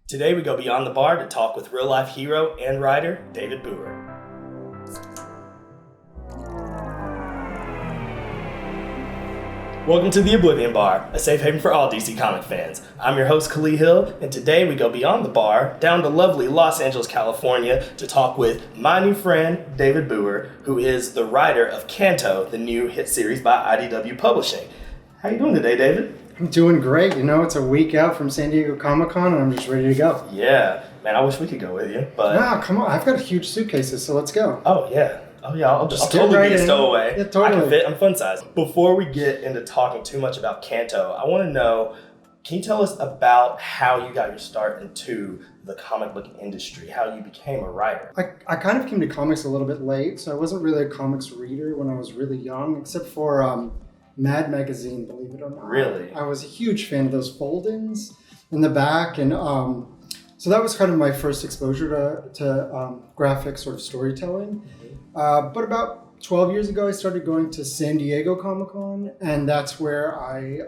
Today we go beyond the bar to talk with real-life hero and writer David Booher. Welcome to the Oblivion Bar, a safe haven for all DC comic fans. I'm your host, Khali, and today we go beyond the bar, down to lovely Los Angeles, California, to talk with my new friend, David Booher, who is the writer of Canto, the new hit series by IDW Publishing. How you doing today, David? I'm doing great. You know, it's a week out from San Diego Comic-Con, and I'm just ready to go. Yeah. Man, I wish we could go with you, but... Nah, come on. I've got huge suitcases, so let's go. Oh, yeah. I'll totally be a stowaway. Yeah, totally. I can fit. I'm fun size. Before we get into talking too much about Canto, I want to know, can you tell us about how you got your start into the comic book industry, how you became a writer? I kind of came to comics a little bit late, so I wasn't really a comics reader when I was really young, except for Mad Magazine, believe it or not. Really? I was a huge fan of those fold-ins in the back, and so that was kind of my first exposure to graphic sort of storytelling. But about 12 years ago, I started going to San Diego Comic-Con, and that's where I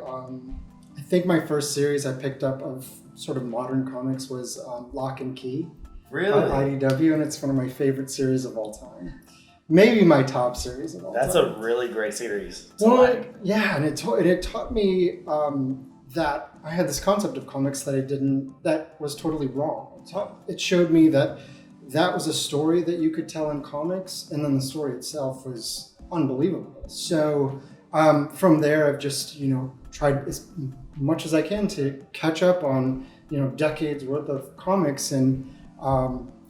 think my first series I picked up of sort of modern comics was Lock and Key. Really? By IDW, and it's one of my favorite series of all time. Maybe my top series of all time. That's a really great series. Yeah, and it taught me that I had this concept of comics that was totally wrong. It showed me that was a story that you could tell in comics, and then the story itself was unbelievable. So from there, I've just tried as much as I can to catch up on decades worth of comics, and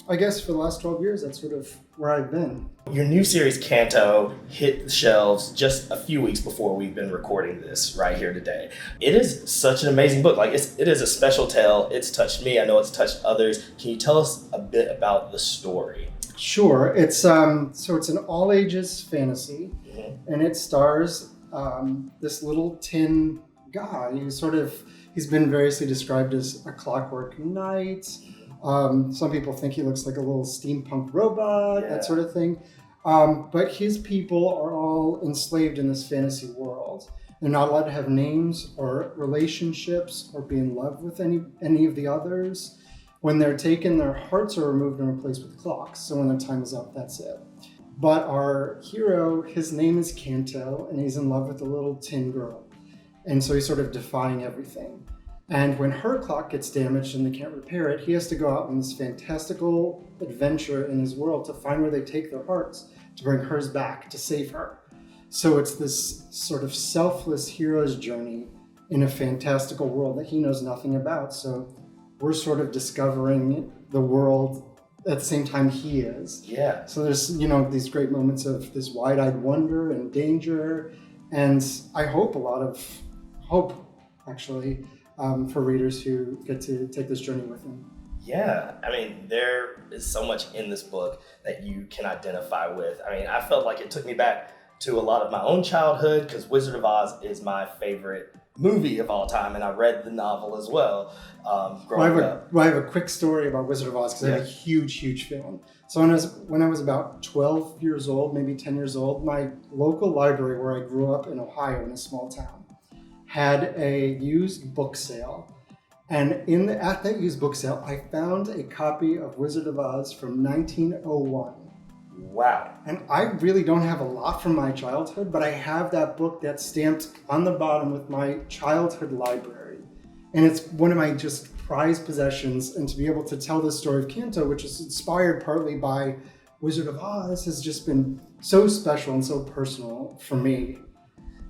I guess for the last 12 years, that's sort of where I've been. Your new series, Canto, hit the shelves just a few weeks before we've been recording this right here today. It is such an amazing book. It is a special tale. It's touched me. I know it's touched others. Can you tell us a bit about the story? Sure. It's it's an all ages fantasy, and it stars this little tin guy he's been variously described as a clockwork knight. Some people think he looks like a little steampunk robot, that sort of thing. But his people are all enslaved in this fantasy world. They're not allowed to have names or relationships or be in love with any of the others. When they're taken, their hearts are removed and replaced with clocks. So when their time is up, that's it. But our hero, his name is Canto, and he's in love with a little tin girl. And so he's sort of defying everything. And when her clock gets damaged and they can't repair it, he has to go out on this fantastical adventure in his world to find where they take their hearts, to bring hers back, to save her. So it's this sort of selfless hero's journey in a fantastical world that he knows nothing about. So we're sort of discovering the world at the same time he is. Yeah. So there's, these great moments of this wide-eyed wonder and danger. And I hope a lot of hope, actually, for readers who get to take this journey with him. Yeah, I mean, there is so much in this book that you can identify with. I mean, I felt like it took me back to a lot of my own childhood, because Wizard of Oz is my favorite movie of all time, and I read the novel as well growing up. I have a quick story about Wizard of Oz, because I'm a huge fan. So when I was about 12 years old, maybe 10 years old, my local library where I grew up in Ohio, in a small town, had a used book sale, and at that used book sale, I found a copy of Wizard of Oz from 1901. Wow. And I really don't have a lot from my childhood, but I have that book that's stamped on the bottom with my childhood library. And it's one of my just prized possessions, and to be able to tell the story of Canto, which is inspired partly by Wizard of Oz, has just been so special and so personal for me.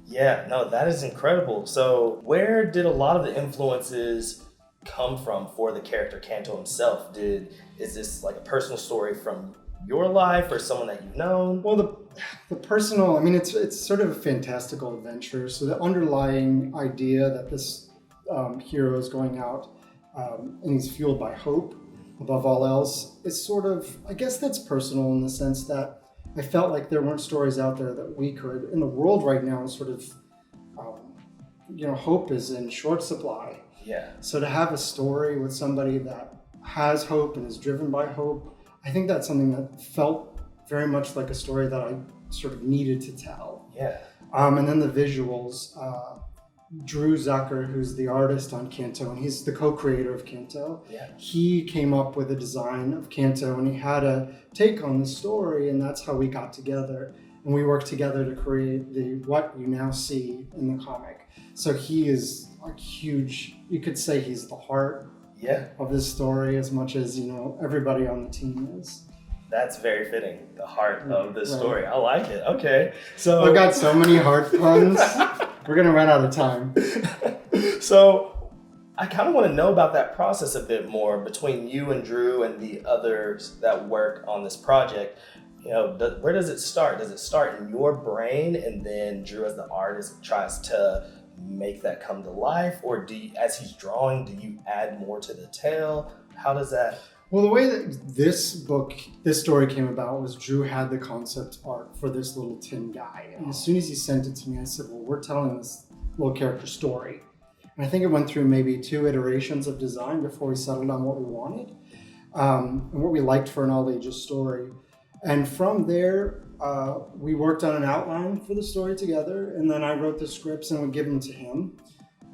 Yeah, no, that is incredible. So where did a lot of the influences come from for the character Canto himself? Is this like a personal story from your life or someone that you've known? Well, the personal, I mean, it's sort of a fantastical adventure. So the underlying idea that this hero is going out and he's fueled by hope above all else is sort of, I guess that's personal in the sense that I felt like there weren't stories out there that we could. In the world right now, sort of, hope is in short supply. Yeah. So to have a story with somebody that has hope and is driven by hope, I think that's something that felt very much like a story that I sort of needed to tell. Yeah. And then the visuals, Drew Zucker, who's the artist on Canto, and he's the co-creator of Canto. Yeah. He came up with a design of Canto, and he had a take on the story, and that's how we got together. And we worked together to create what you now see in the comic. So he is like huge. You could say he's the heart of this story as much as everybody on the team is. That's very fitting. The heart of the story. I like it. Okay, so I've got so many heart puns. We're gonna run out of time. So I kind of want to know about that process a bit more between you and Drew and the others that work on this project. Where does it start? Does it start in your brain and then Drew as the artist tries to make that come to life? Or as he's drawing, do you add more to the tale? How does that... Well, the way that this story came about was Drew had the concept art for this little tin guy. And as soon as he sent it to me, I said, well, we're telling this little character story. And I think it went through maybe 2 iterations of design before we settled on what we wanted and what we liked for an all-ages story. And from there, we worked on an outline for the story together. And then I wrote the scripts and would give them to him.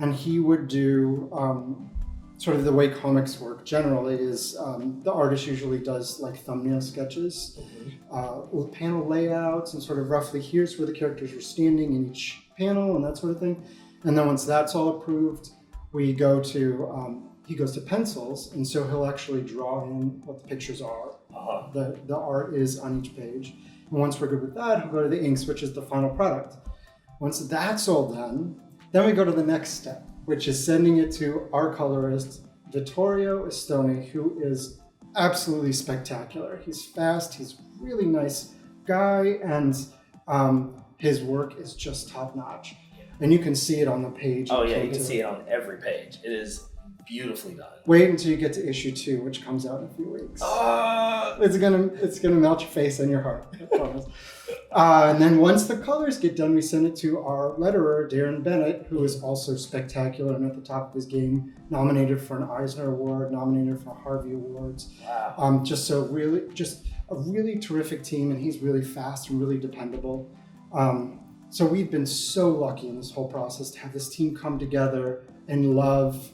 And he would do... sort of the way comics work generally is the artist usually does like thumbnail sketches, with panel layouts and sort of roughly here's where the characters are standing in each panel and that sort of thing. And then once that's all approved, we go to, he goes to pencils, and so he'll actually draw in what the pictures are. The art is on each page. And once we're good with that, he'll go to the inks, which is the final product. Once that's all done, then we go to the next step, which is sending it to our colorist, Vittorio Estone, who is absolutely spectacular. He's fast, he's a really nice guy, and his work is just top-notch. And you can see it on the page. Oh yeah, you can see it on every page. It is beautifully done. Wait until you get to issue 2, which comes out in a few weeks. It's gonna melt your face and your heart, I promise. And then once the colors get done, we send it to our letterer, Darren Bennett, who is also spectacular and at the top of his game, nominated for an Eisner Award, nominated for Harvey Awards. Wow. Just a really terrific team, and he's really fast and really dependable. So we've been so lucky in this whole process to have this team come together and love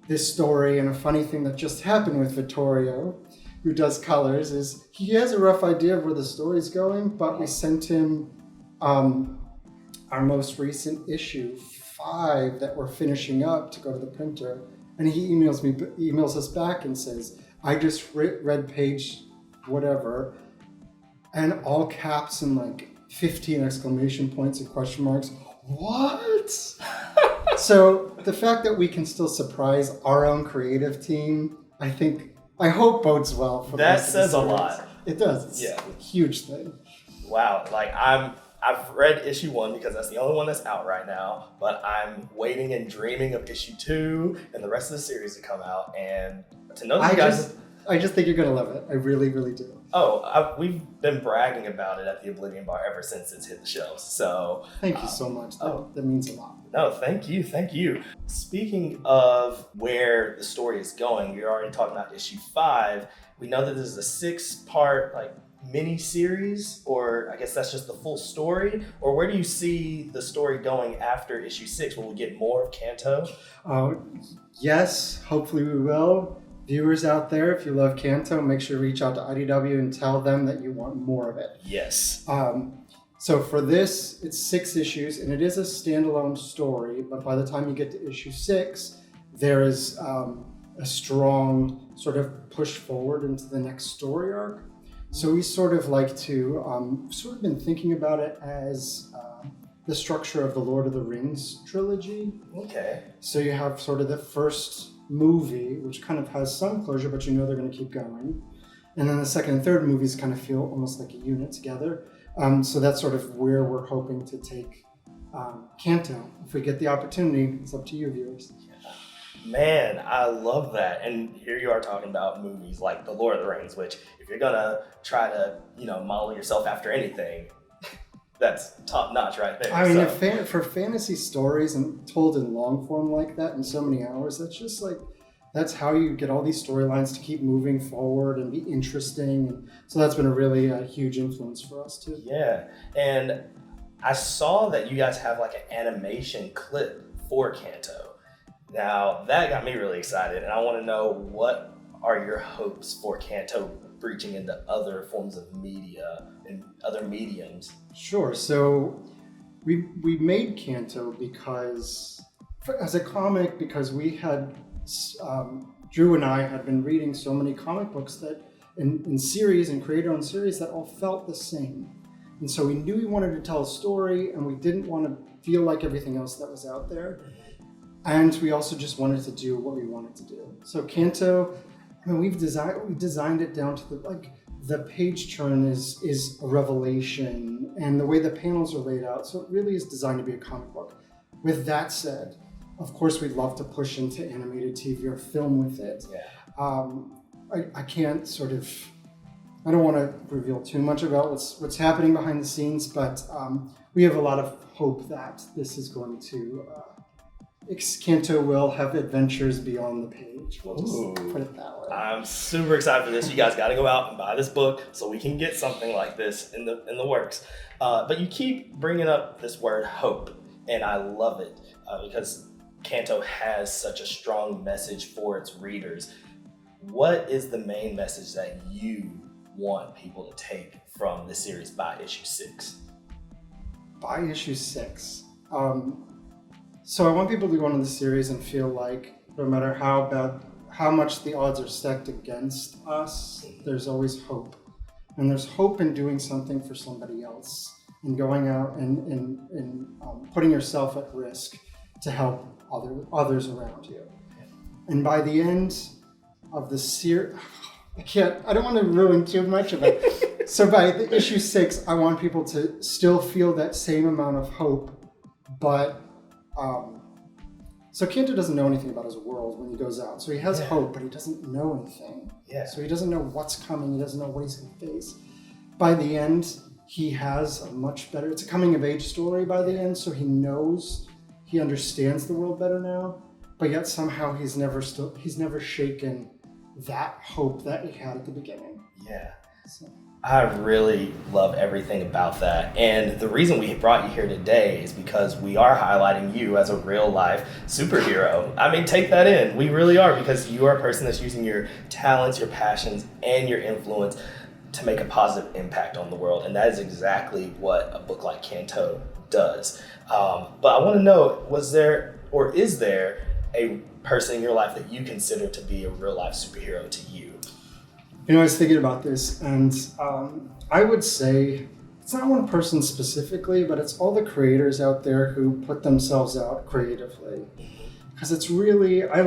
this story. And a funny thing that just happened with Vittorio, who does colors, is he has a rough idea of where the story's going, but we sent him our most recent issue 5 that we're finishing up to go to the printer, and he emails us back and says, I just read page whatever, and all caps and like 15 exclamation points and question marks. What? So the fact that we can still surprise our own creative team, I hope bodes well for that. Says a lot. It does. It's a huge thing. Wow. Like I've read issue 1 because that's the only one that's out right now, but I'm waiting and dreaming of issue 2 and the rest of the series to come out, and to know that you guys... I just think you're going to love it. I really, really do. We've been bragging about it at the Oblivion bar ever since it's hit the shelves. So thank you so much. That means a lot. No, thank you. Speaking of where the story is going, you're already talking about issue 5. We know that this is a 6-part mini series, or I guess that's just the full story. Or where do you see the story going after issue 6? Will we get more of Canto? Yes, hopefully we will. Viewers out there, if you love Canto, make sure to reach out to IDW and tell them that you want more of it. Yes. So for this, it's 6 issues, and it is a standalone story, but by the time you get to issue 6, there is a strong sort of push forward into the next story arc. So we sort of like to, sort of been thinking about it as the structure of the Lord of the Rings trilogy. Okay. So you have sort of the first movie, which kind of has some closure, but you know they're going to keep going. And then the second and third movies kind of feel almost like a unit together. So that's sort of where we're hoping to take Canto. If we get the opportunity, it's up to you, viewers. Man, I love that. And here you are talking about movies like The Lord of the Rings, which if you're going to try to, model yourself after anything, that's top notch right there. I mean, for fantasy stories and told in long form like that in so many hours, that's just that's how you get all these storylines to keep moving forward and be interesting. And so that's been a really huge influence for us too. Yeah. And I saw that you guys have an animation clip for Canto. Now, that got me really excited, and I want to know, what are your hopes for Canto reaching into other forms of media and other mediums? Sure. So we made Canto because, as a comic, because we had, Drew and I had been reading so many comic books that in series and creator-owned series that all felt the same. And so we knew we wanted to tell a story, and we didn't want to feel like everything else that was out there. And we also just wanted to do what we wanted to do. So Canto, I mean, we designed it down to the page turn is a revelation, and the way the panels are laid out. So it really is designed to be a comic book. With that said, of course, we'd love to push into animated TV or film with it. Yeah. I can't sort of, I don't want to reveal too much about what's happening behind the scenes, but we have a lot of hope that this is going to, Canto will have adventures beyond the page. We'll just put it that way. I'm super excited for this. You guys got to go out and buy this book so we can get something like this in the works. But you keep bringing up this word hope, and I love it because Canto has such a strong message for its readers. What is the main message that you want people to take from the series by issue 6? By issue 6. So I want people to go into the series and feel like no matter how much the odds are stacked against us, there's always hope. And there's hope in doing something for somebody else and going out and putting yourself at risk to help others around you. And by the end of the series, I don't want to ruin too much of it. So by the issue 6, I want people to still feel that same amount of hope, but so Canto doesn't know anything about his world when he goes out. So he has hope, but he doesn't know anything. Yeah. So he doesn't know what's coming. He doesn't know what he's going to face. By the end, he has a much better, it's a coming of age story by the end. So he understands the world better now, but yet somehow he's never shaken that hope that he had at the beginning. Yeah. So. I really love everything about that. And the reason we brought you here today is because we are highlighting you as a real life superhero. I mean, take that in. We really are, because you are a person that's using your talents, your passions, and your influence to make a positive impact on the world. And that is exactly what a book like Canto does. But I want to know, was there or is there a person in your life that you consider to be a real life superhero to you? You know, I was thinking about this, and I would say it's not one person specifically, but it's all the creators out there who put themselves out creatively. Because it's really, I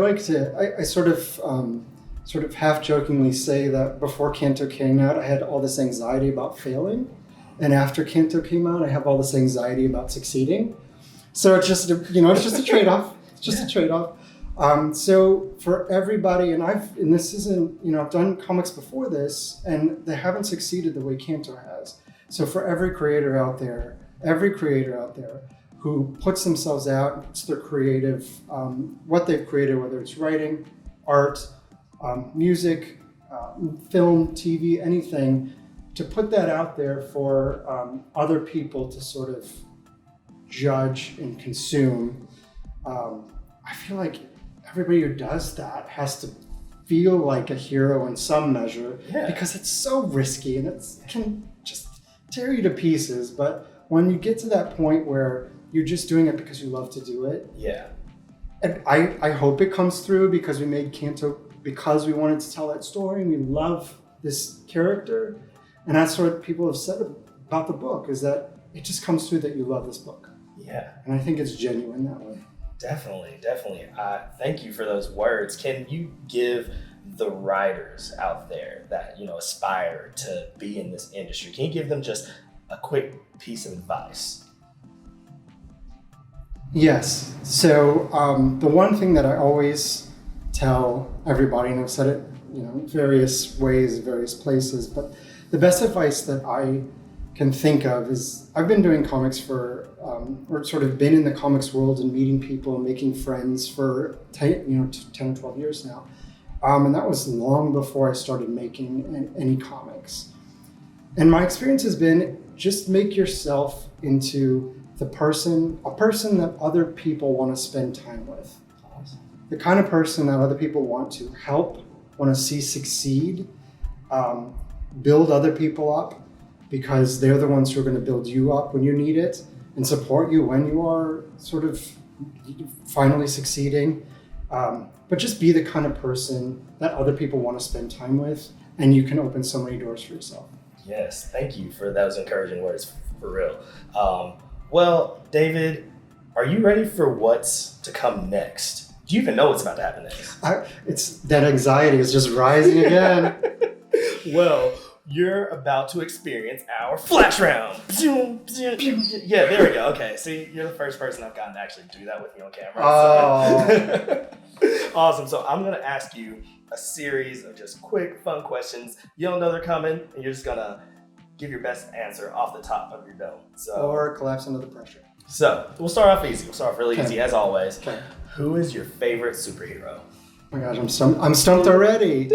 sort of half-jokingly say that before Canto came out, I had all this anxiety about failing, and after Canto came out, I have all this anxiety about succeeding. So it's just a trade-off. It's just a trade-off. So for everybody, and this isn't, I've done comics before this, and they haven't succeeded the way Canto has. So for every creator out there who puts themselves out, and puts their creative, what they've created, whether it's writing, art, music, film, TV, anything, to put that out there for other people to sort of judge and consume. I feel like everybody who does that has to feel like a hero in some measure, because it's so risky and it can just tear you to pieces. But when you get to that point where you're just doing it because you love to do it, and I hope it comes through, because we made Canto because we wanted to tell that story and we love this character. And that's what people have said about the book, is that it just comes through that you love this book. Yeah. And I think it's genuine that way. Definitely. Thank you for those words. Can you give the writers out there that, aspire to be in this industry, can you give them just a quick piece of advice? Yes. So the one thing that I always tell everybody, and I've said it, in various ways, various places, but the best advice that I can think of is, I've been doing comics for, or sort of been in the comics world and meeting people and making friends for 10 or 12 years now. And that was long before I started making any comics. And my experience has been, just make yourself into a person that other people want to spend time with. Awesome. The kind of person that other people want to help, want to see succeed, build other people up, because they're the ones who are going to build you up when you need it and support you when you are sort of finally succeeding. But just be the kind of person that other people want to spend time with, and you can open so many doors for yourself. Yes, thank you for those encouraging words, for real. Well, David, are you ready for what's to come next? Do you even know what's about to happen next? It's that anxiety is just rising again. Well, you're about to experience our flash round. Yeah, there we go. Okay, see, you're the first person I've gotten to actually do that with me on camera. Oh. So. Awesome. So I'm going to ask you a series of just quick, fun questions. You don't know they're coming, and you're just going to give your best answer off the top of your dome. Or collapse under the pressure. So we'll start off easy. We'll start off really easy, as always. Okay. Who is your favorite superhero? Oh my gosh, I'm stumped already.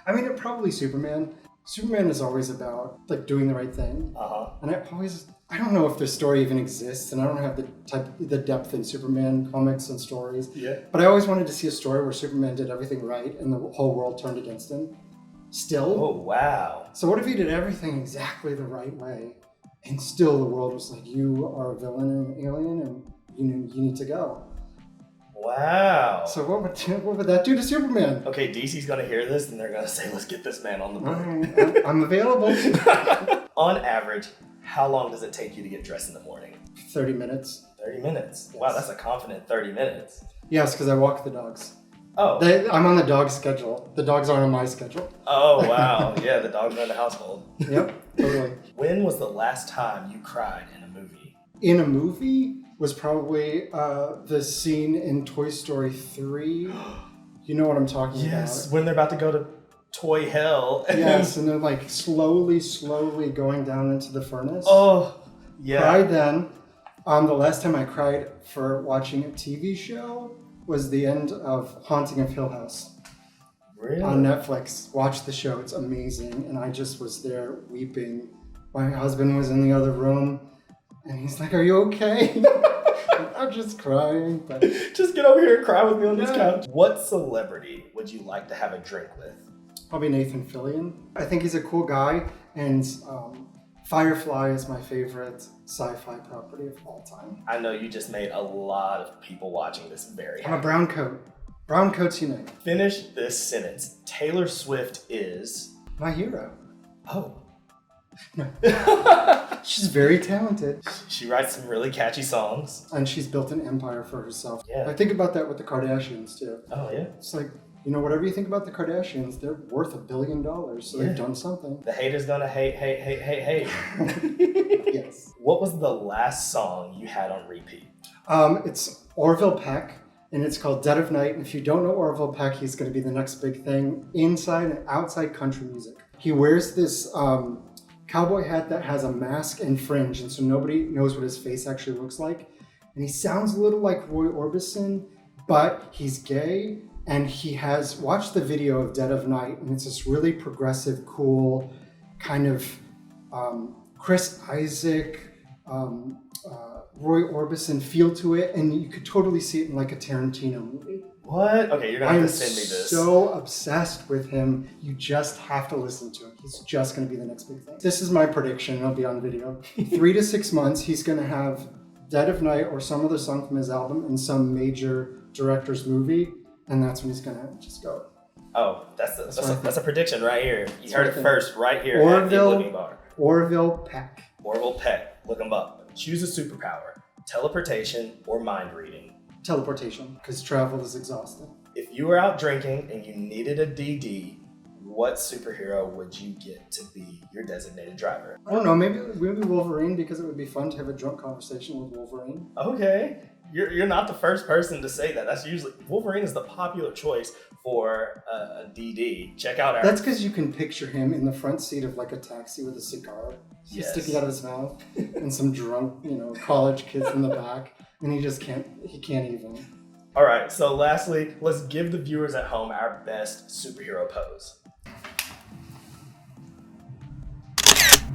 I mean, probably Superman. Superman is always about like doing the right thing. And I don't know if the story even exists, and I don't have the depth in Superman comics and stories. Yeah. But I always wanted to see a story where Superman did everything right and the whole world turned against him. Still. Oh, wow. So what if he did everything exactly the right way, and still the world was like, you are a villain and an alien, and you need to go. Wow. So what would that do to Superman? Okay, DC's gonna hear this and they're gonna say, let's get this man on the book. I'm available. On average, how long does it take you to get dressed in the morning? 30 minutes. 30 minutes. Yes. Wow, that's a confident 30 minutes. Yes, because I walk the dogs. Oh. I'm on the dog schedule. The dogs aren't on my schedule. Oh, wow. Yeah, the dogs run the household. Yep, totally. When was the last time you cried in a movie? In a movie was probably the scene in Toy Story 3. You know what I'm talking about. Yes, when they're about to go to toy hell. Yes, and they're like slowly going down into the furnace. Oh, yeah. Cried then. The last time I cried for watching a TV show was the end of Haunting of Hill House. Really? On Netflix. Watch the show. It's amazing. And I just was there weeping. My husband was in the other room. And he's like, are you okay? I'm just crying. But just get over here and cry with me on this couch. What celebrity would you like to have a drink with? Probably Nathan Fillion. I think he's a cool guy. And Firefly is my favorite sci-fi property of all time. I know you just made a lot of people watching this very happy. I'm a brown coat. Brown coats unite. Finish this sentence. Taylor Swift is... my hero. Oh. No. She's very talented. She writes some really catchy songs. And she's built an empire for herself. Yeah. I think about that with the Kardashians too. Oh, yeah? It's like, whatever you think about the Kardashians, they're worth $1 billion, so they've done something. The haters gonna hate. Yes. What was the last song you had on repeat? It's Orville Peck, and it's called Dead of Night. And if you don't know Orville Peck, he's going to be the next big thing inside and outside country music. He wears this cowboy hat that has a mask and fringe, and so nobody knows what his face actually looks like. And he sounds a little like Roy Orbison, but he's gay. And he has watched the video of Dead of Night, and it's this really progressive, cool, kind of Chris Isaac, Roy Orbison feel to it, and you could totally see it in like a Tarantino movie. What? Okay, you're gonna have to send me this. I'm so obsessed with him. You just have to listen to him. He's just gonna be the next big thing. This is my prediction. It'll be on video. 3 to 6 months, he's gonna have Dead of Night or some other song from his album in some major director's movie. And that's when he's gonna just go. Oh, that's a prediction right here. You heard it first, right here at the Oblivion bar. Orville Peck. Orville Peck. Look him up. Choose a superpower: teleportation or mind reading. Teleportation, because travel is exhausting. If you were out drinking and you needed a DD, what superhero would you get to be your designated driver? I don't know. Maybe Wolverine, because it would be fun to have a drunk conversation with Wolverine. Okay. You're not the first person to say that. That's usually Wolverine is the popular choice for a DD. Check out our. That's because you can picture him in the front seat of like a taxi with a cigar sticking out of his mouth, and some drunk, college kids in the back, and he can't even. All right. So lastly, let's give the viewers at home our best superhero pose.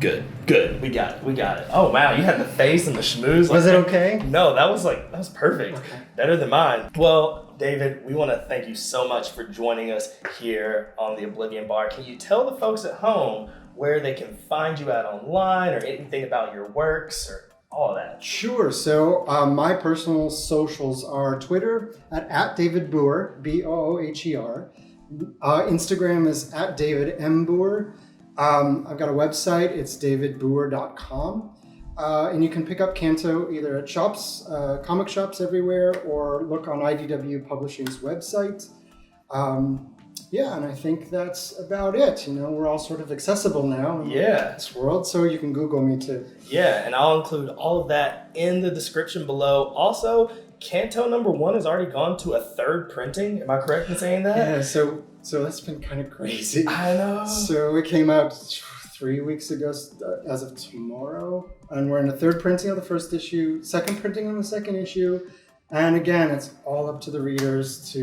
Good. We got it. Oh wow, you had the face and the schmooze. Was it okay? No, that was perfect. Okay. Better than mine. Well, David, we want to thank you so much for joining us here on the Oblivion Bar. Can you tell the folks at home where they can find you at online, or anything about your works, or all of that? Sure. So my personal socials are Twitter at David Booher, Booher. Instagram is at David M. Booher. I've got a website. It's davidbooher.com. And you can pick up Canto either at shops, comic shops everywhere, or look on IDW Publishing's website. And I think that's about it. We're all sort of accessible now in this world, so you can Google me too. Yeah, and I'll include all of that in the description below. Also, Canto #1 has already gone to a 3rd printing. Am I correct in saying that? Yeah, so that's been kind of crazy. I know. So it came out 3 weeks ago as of tomorrow, and we're in the 3rd printing of the 1st issue, 2nd printing on the 2nd issue, and again, it's all up to the readers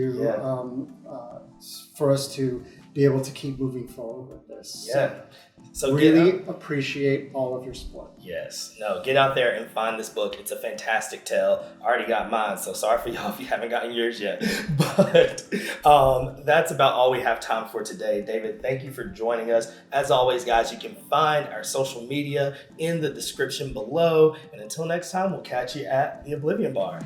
for us to be able to keep moving forward with this. Yeah. So really appreciate all of your support. Yes. No, get out there and find this book. It's a fantastic tale. I already got mine, so sorry for y'all if you haven't gotten yours yet. But that's about all we have time for today. David, thank you for joining us. As always, guys, you can find our social media in the description below. And until next time, we'll catch you at the Oblivion Bar.